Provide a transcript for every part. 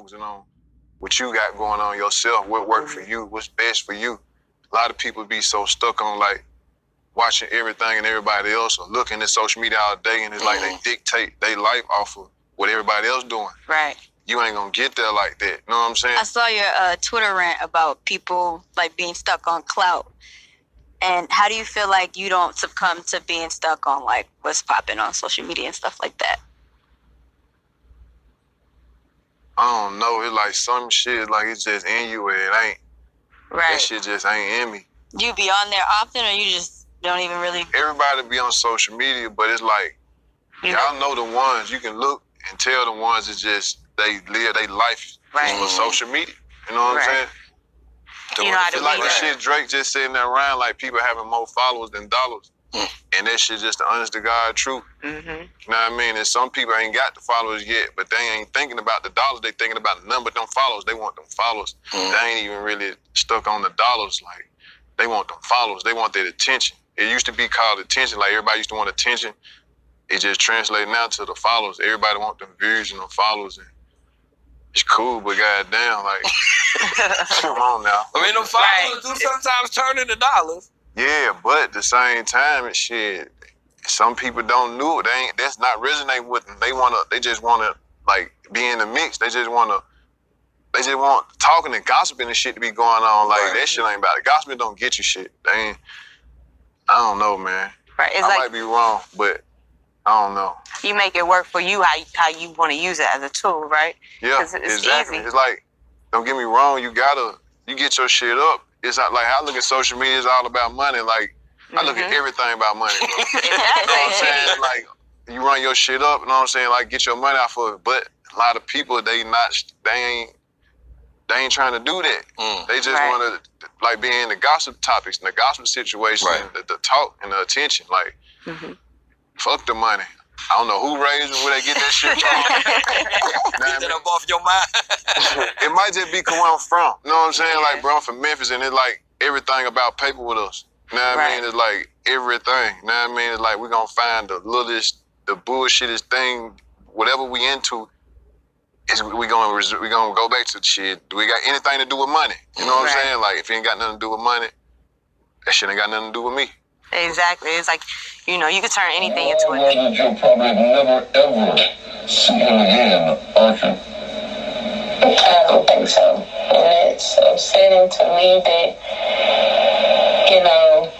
focusing on what you got going on yourself, what worked for you, what's best for you. A lot of people be so stuck on like watching everything and everybody else or looking at social media all day, and it's like they dictate their life off of what everybody else doing. Right. You ain't gonna get there like that. You know what I'm saying? I saw your Twitter rant about people like being stuck on clout. And how do you feel like you don't succumb to being stuck on like what's popping on social media and stuff like that? I don't know. It's like some shit like it's just in you and it ain't. Right. That shit just ain't in me. You be on there often, or you just don't even really? Everybody be on social media, but it's like y'all know the ones you can look and tell the ones that just they live their life on social media. You know what I'm saying? You know how to like the shit Drake just sitting there around like people having more followers than dollars. And that shit just the honest to God truth. You know what I mean? And some people ain't got the followers yet, but they ain't thinking about the dollars. They thinking about the number of them followers. They want them followers. They ain't even really stuck on the dollars. Like, they want them followers. They want that attention. It used to be called attention. Like, everybody used to want attention. It just translated now to the followers. Everybody want them views and them followers. And it's cool, but goddamn, like, come on now. I mean, them followers do sometimes turn into dollars. Yeah, but at the same time, and shit, some people don't know it. That's not resonating with them. They just wanna like be in the mix. They just want talking and gossiping and shit to be going on. Like that shit ain't about it. Gossiping don't get you shit. I don't know, man. Right. It's I might be wrong, but I don't know. You make it work for you how you want to use it as a tool, right? Yeah, it's exactly. Easy. It's like, don't get me wrong, you get your shit up. It's not like I look at social media, it's all about money. Like, I look at everything about money, bro. You know what I'm saying? Like, you run your shit up, you know what I'm saying? Like, get your money off of it. But a lot of people, they ain't trying to do that. They just want to, like, be in the gossip topics, and the gossip situation, and the talk and the attention. Like, fuck the money. I don't know who raised them, where they get that shit from. Get that up off your mind. It might just be where I'm from. You know what I'm saying? Like, bro, I'm from Memphis, and it's like everything about paper with us. You know what I mean? It's like everything. You know what I mean? It's like we're going to find the littlest, the bullshittest thing, whatever we into, we going to go back to the shit. Do we got anything to do with money? You know what I'm saying? Like, if it ain't got nothing to do with money, that shit ain't got nothing to do with me. Exactly. It's like, you know, you can turn anything into it. You'll probably never, ever see him again, aren't you? I don't think so. And it's upsetting to me that, you know,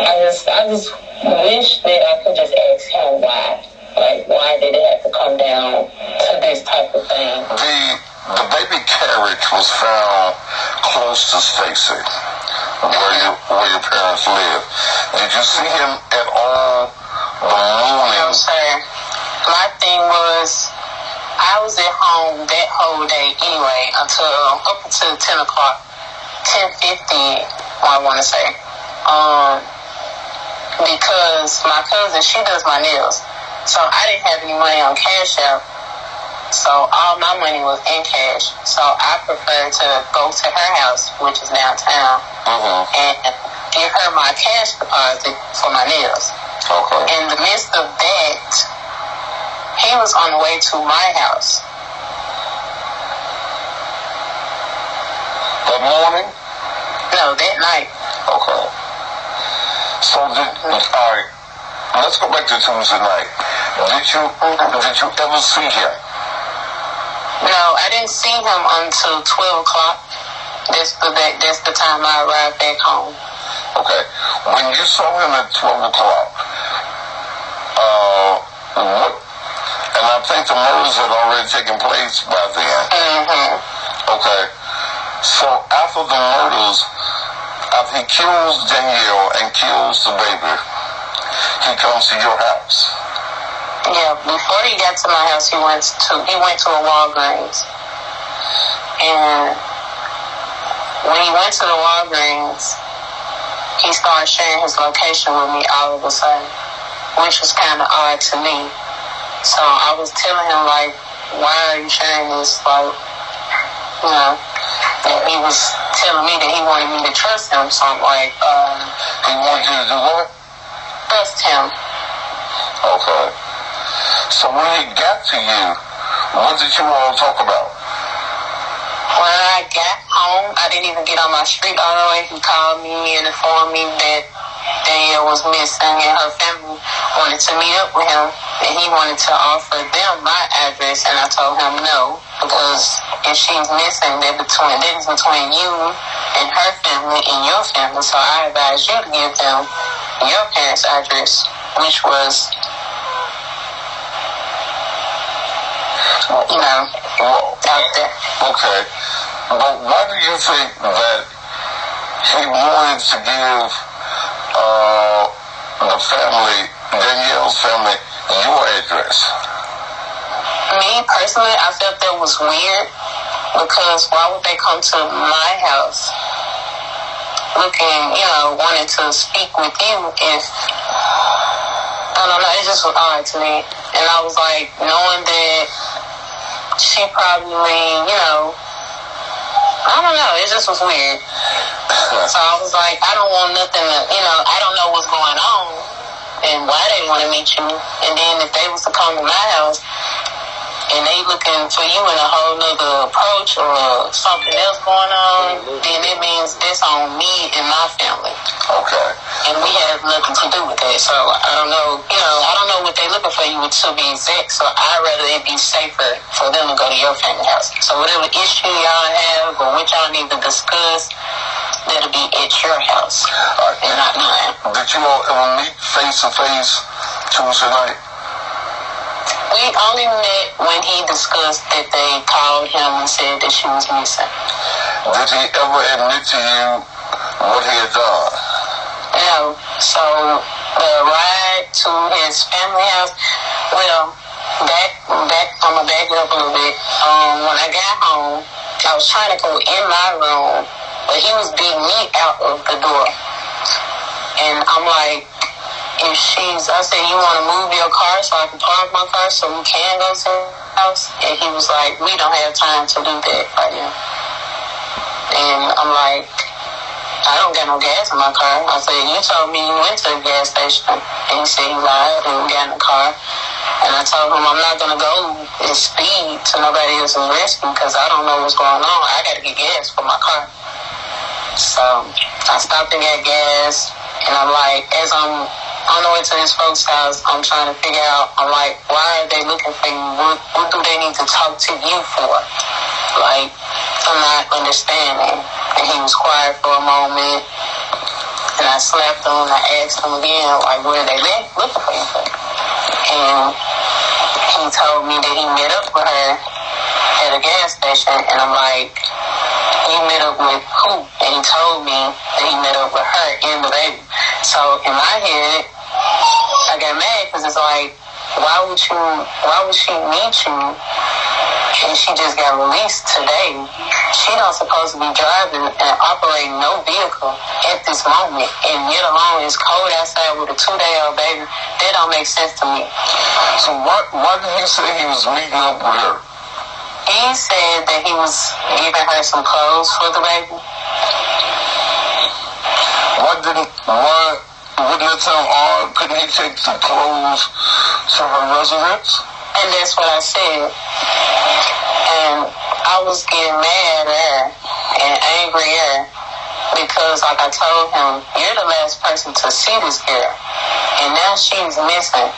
I just wish that I could just ask him why. Like, why did it have to come down to this type of thing? The baby carriage was found close to Stacy, where your parents live. Did you see him at all the morning? No, sir. My thing was, I was at home that whole day anyway, up until 10 o'clock, 10:50, I want to say. Because my cousin, she does my nails. So I didn't have any money on Cash App. So all my money was in cash. So I preferred to go to her house, which is downtown, and give her my cash deposit for my nails. In the midst of that, he was on the way to my house. That morning? No, that night. Okay. So all right, let's go back to Tuesday night. Did you ever see him? No, I didn't see him until 12 o'clock. That's the time I arrived back home. Okay. When you saw him at 12 o'clock, and I think the murders had already taken place by then. Okay. So after the murders, after he kills Danielle and kills the baby, he comes to your house. Yeah, before he got to my house, he went to a Walgreens. And when he went to the Walgreens, he started sharing his location with me all of a sudden, which was kind of odd to me. So I was telling him, like, why are you sharing this? Like, you know, and he was telling me that he wanted me to trust him. So I'm like, he wanted you to do what? Trust him. Okay. So when he got to you, What did you all talk about? When I got home, I didn't even get on my street all the way. He called me and informed me that Danielle was missing and her family wanted to meet up with him. And he wanted to offer them my address, and I told him no, because if she's missing, that is between you and her family and your family. So I advise you to give them your parents' address, which was, out there. Okay. But why do you think that he wanted to give the family, Danielle's family, your address? Me, personally, I felt that was weird, because why would they come to my house looking, wanting to speak with you if, I don't know, it just was odd to me. And I was like, knowing that she probably, I don't know, it just was weird. So I was like, I don't want nothing to, I don't know what's going on and why they want to meet you. And then if they was to come to my house and they looking for you in a whole nother approach or something else going on, then it means that's on me and my family. Okay. And we have nothing to do with that. So I don't know, I don't know what they're looking for you to be exact. So I'd rather it be safer for them to go to your family house. So whatever issue y'all have or what y'all need to discuss, that'll be at your house and not mine. Did you all ever meet face to face Tuesday night? We only met when he discussed that they called him and said that she was missing. Did he ever admit to you what he had done? No. So the ride to his family house, well, I'm gonna back it up a little bit. When I got home, I was trying to go in my room, but he was beating me out of the door. And I'm like, I said, you want to move your car so I can park my car so we can go to the house? And he was like, we don't have time to do that right now. And I'm like, I don't got no gas in my car. I said, you told me you went to the gas station. And he said he lied and we got in the car. And I told him I'm not going to go and speed to nobody else's rescue because I don't know what's going on. I got to get gas for my car. So I stopped and got gas. And I'm like, as I'm on the way to his folks' house, I'm trying to figure out, I'm like, why are they looking for you? What do they need to talk to you for? Like, I'm not understanding. And he was quiet for a moment. And I slapped him and I asked him again, like, what are they looking for you for? And he told me that he met up with her at a gas station. And I'm like, you met up with who? And he told me that he met up with her and the baby. So in my head, I got mad because it's like, why would she meet you and she just got released today? She not supposed to be driving and operating no vehicle at this moment, and yet alone it's cold outside with a 2-day-old baby. That don't make sense to me. So why did he say he was meeting up with her? He said that he was giving her some clothes for the baby. Wouldn't it sound odd? Couldn't he take the clothes to her residence? And that's what I said. And I was getting mad at her and angry at her because, like I told him, you're the last person to see this girl. And now she's missing.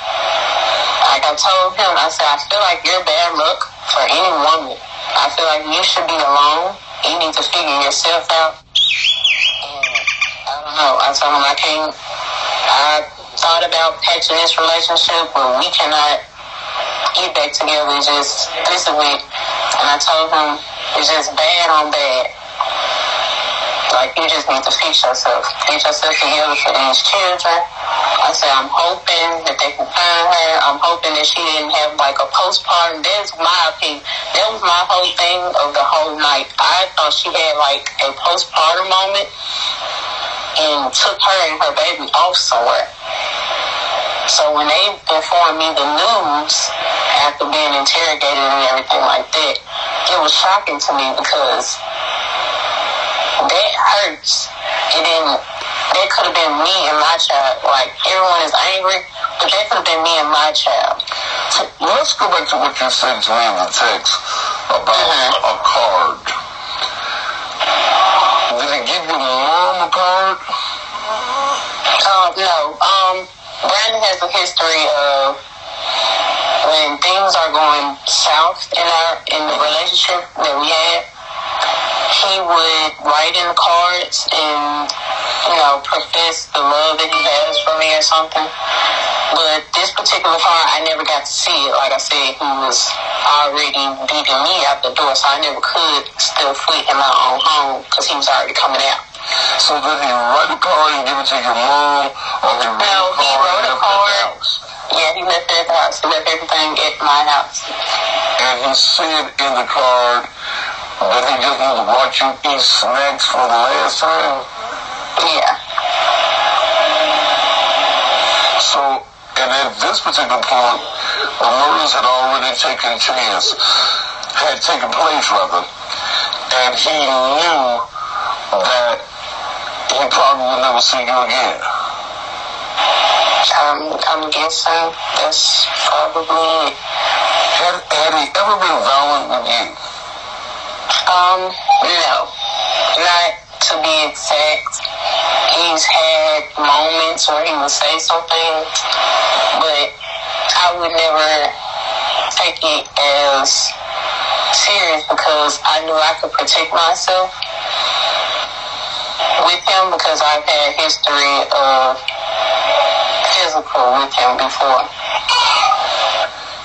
Like I told him, I said, I feel like you're bad luck for any woman. I feel like you should be alone. You need to figure yourself out. And I don't know. I told him I thought about patching this relationship, but we cannot get back together just this week. And I told him it's just bad on bad. Like, you just need to fix yourself. Get yourself together for these children. I said, I'm hoping that they can find her. I'm hoping that she didn't have, like, a postpartum. That's my opinion. That was my whole thing of the whole night. I thought she had, like, a postpartum moment and took her and her baby off somewhere. So when they informed me the news after being interrogated and everything like that, it was shocking to me because that hurts. That could have been me and my child. Like, everyone is angry, but that could have been me and my child. let's go back to what you said to me in the text about a card. Did he give your mom a card? No. Brandon has a history of when things are going south in the relationship that we had, he would write in the cards and, profess the love that he has for me or something. But this particular card, I never got to see it. Like I said, he was already beating me out the door, so I never could still foot in my own home because he was already coming out. So did he write a card and give it to your mom, or he wrote a card? Yeah, he left it at the house. He left everything at my house. And he said in the card that he just wanted to watch you eat snacks for the last time? Yeah. So, and at this particular point, the murders had already taken place, and he knew that he probably would never see you again. I'm guessing that's probably it. Had he ever been violent with you? No. Not to be exact. He's had moments where he would say something, but I would never take it as serious because I knew I could protect myself with him because I've had history of physical with him before.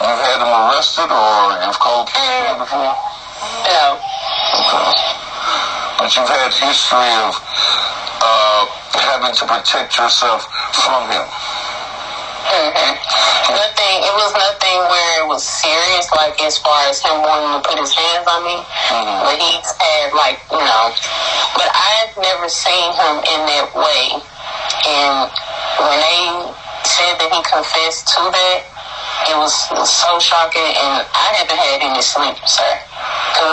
You've had him arrested or you've called police before? No. Okay. But you've had history of having to protect yourself from him. It was nothing where it was serious, like as far as him wanting to put his hands on me. But he's had but I've never seen him in that way. And when they said that he confessed to that, it was so shocking, and I haven't had any sleep, sir.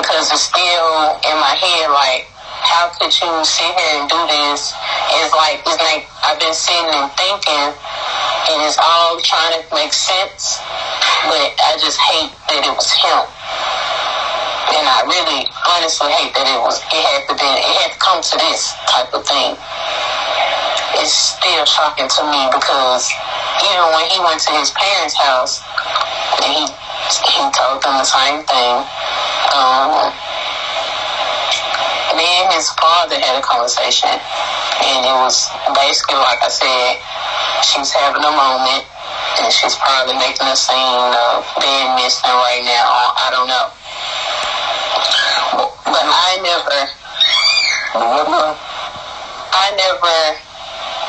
Because it's still in my head, like, how could you sit here and do this? It's like I've been sitting and thinking, and it's all trying to make sense, but I just hate that it was him. And I really, honestly hate that it had to come to this type of thing. It's still shocking to me because even when he went to his parents' house, and he told them the same thing. Me and his father had a conversation, and it was basically like I said, she's having a moment, and she's probably making a scene of being missing right now. I don't know. But I never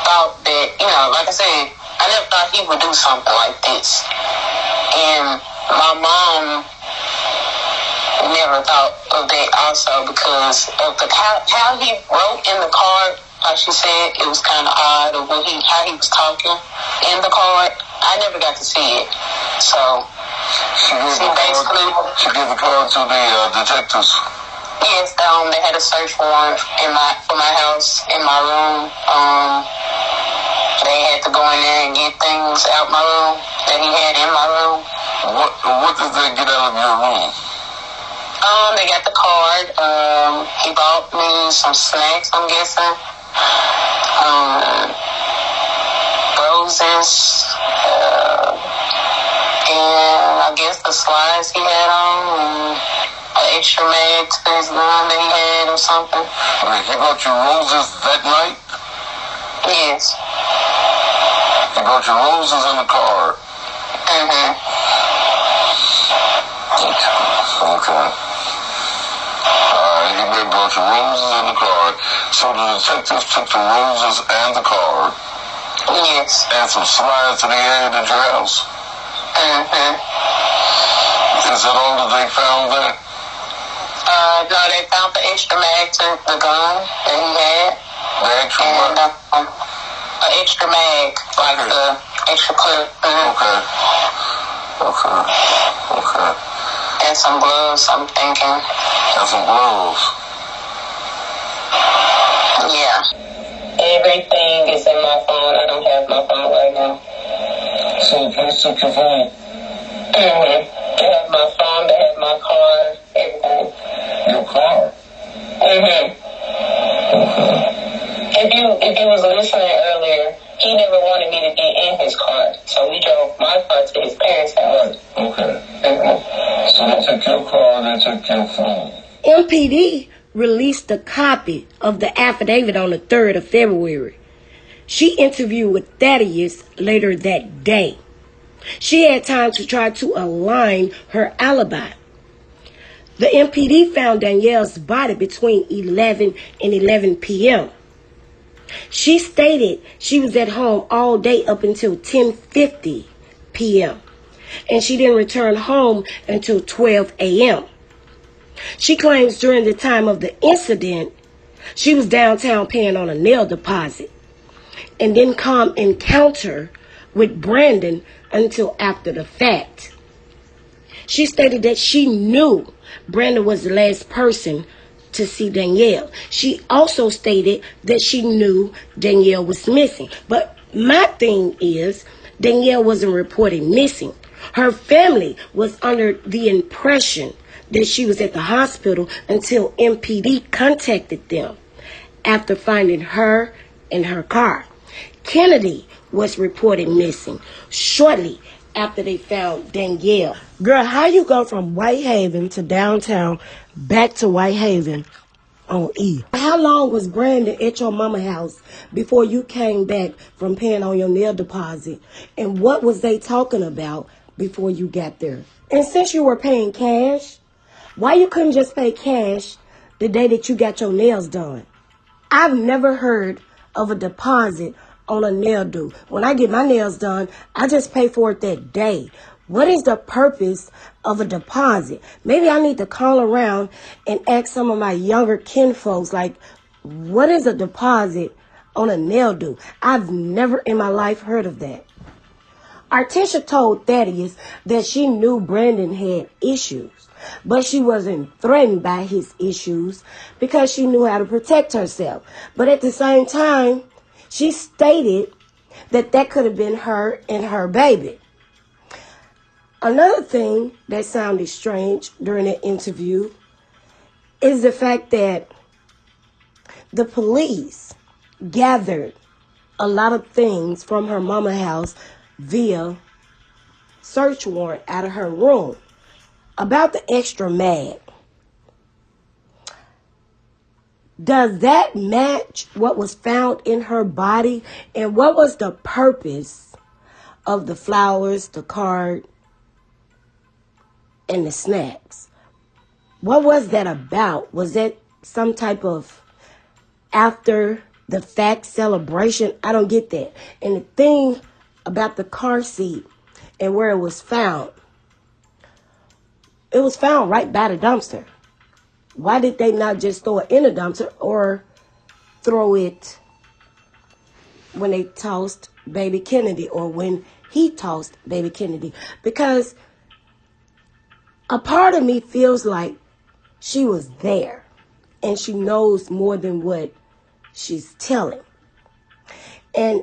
thought that, like I said, I never thought he would do something like this. And my mom never thought of that also because of how he wrote in the card. Like she said, it was kind of odd of how he was talking in the card. I never got to see it. So she gave the card to the detectives. Yes, they had a search warrant for my house, in my room. They had to go in there and get things out my room that he had in my room. What did they get out of your room? They got the card. He bought me some snacks, I'm guessing. Roses. And I guess the slides he had on. An extra mag to his gun that he had or something. He bought you roses that night? Yes. He bought you roses in the card? Okay. He brought you roses in the card. So the detectives took the roses and the card. Yes. And some slides that he had at your house. Is that all that they found there? No, they found the extra mag to the gun that he had. The extra mag? An extra mag, like the extra clip. Okay. And some gloves, I'm thinking. And some gloves. Yeah. Everything is in my phone. I don't have my phone right now. So the police took your phone? They had my phone, they had my car, everything. Your car? If you was listening earlier, he never wanted me to be in his car. So we drove my car to his parents' house. Okay. So they took your car, they took your phone. MPD released a copy of the affidavit on the 3rd of February. She interviewed with Thaddeus later that day. She had time to try to align her alibi. The MPD found Danielle's body between 11 and 11 p.m. She stated she was at home all day up until 10:50 p.m. and she didn't return home until 12 a.m. She claims during the time of the incident, she was downtown paying on a nail deposit and didn't come encounter with Brandon until after the fact. She stated that she knew Brandon was the last person to see Danielle. She also stated that she knew Danielle was missing. But my thing is, Danielle wasn't reported missing. Her family was under the impression that she was at the hospital until MPD contacted them after finding her in her car. Kennedy was reported missing shortly after they found Danielle. Girl, how you go from Whitehaven to downtown back to Whitehaven on E? How long was Brandon at your mama's house before you came back from paying on your nail deposit? And what was they talking about before you got there? And since you were paying cash, why you couldn't just pay cash the day that you got your nails done? I've never heard of a deposit on a nail do. When I get my nails done, I just pay for it that day. What is the purpose of a deposit? Maybe I need to call around and ask some of my younger kinfolks, like, what is a deposit on a nail do? I've never in my life heard of that. Artisha told Thaddeus that she knew Brandon had issues, but she wasn't threatened by his issues because she knew how to protect herself. But at the same time, she stated that could have been her and her baby. Another thing that sounded strange during the interview is the fact that the police gathered a lot of things from her mama's house via search warrant out of her room. About the extra mag, does that match what was found in her body? And what was the purpose of the flowers, the card, and the snacks? What was that about? Was that some type of after the fact celebration? I don't get that. And the thing about the car seat and where it was found right by the dumpster. Why did they not just throw it in a dumpster or throw it when they tossed baby Kennedy or when he tossed baby Kennedy? Because a part of me feels like she was there and she knows more than what she's telling. And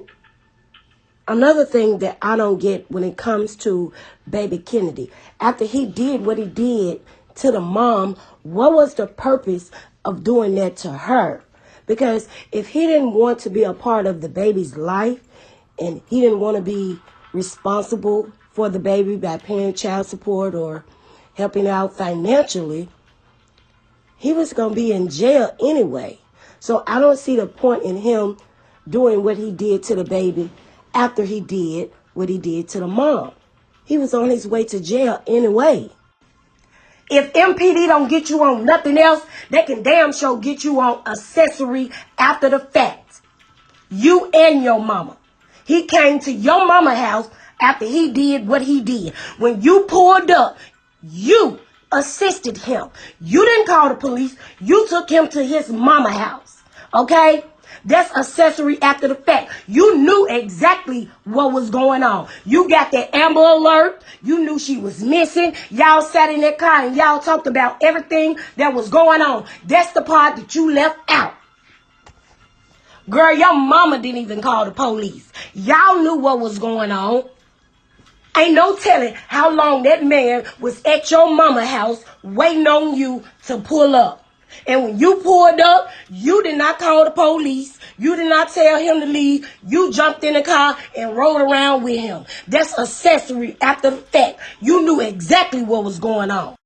another thing that I don't get when it comes to baby Kennedy, after he did what he did to the mom, what was the purpose of doing that to her? Because if he didn't want to be a part of the baby's life and he didn't want to be responsible for the baby by paying child support or helping out financially, he was going to be in jail anyway. So I don't see the point in him doing what he did to the baby after he did what he did to the mom. He was on his way to jail anyway. If MPD don't get you on nothing else, they can damn sure get you on accessory after the fact. You and your mama. He came to your mama's house after he did what he did. When you pulled up, you assisted him. You didn't call the police. You took him to his mama's house. Okay? That's accessory after the fact. You knew exactly what was going on. You got that Amber Alert. You knew she was missing. Y'all sat in that car and y'all talked about everything that was going on. That's the part that you left out. Girl, your mama didn't even call the police. Y'all knew what was going on. Ain't no telling how long that man was at your mama's house waiting on you to pull up. And when you pulled up, you did not call the police. You did not tell him to leave. You jumped in the car and rode around with him. That's accessory after the fact. You knew exactly what was going on.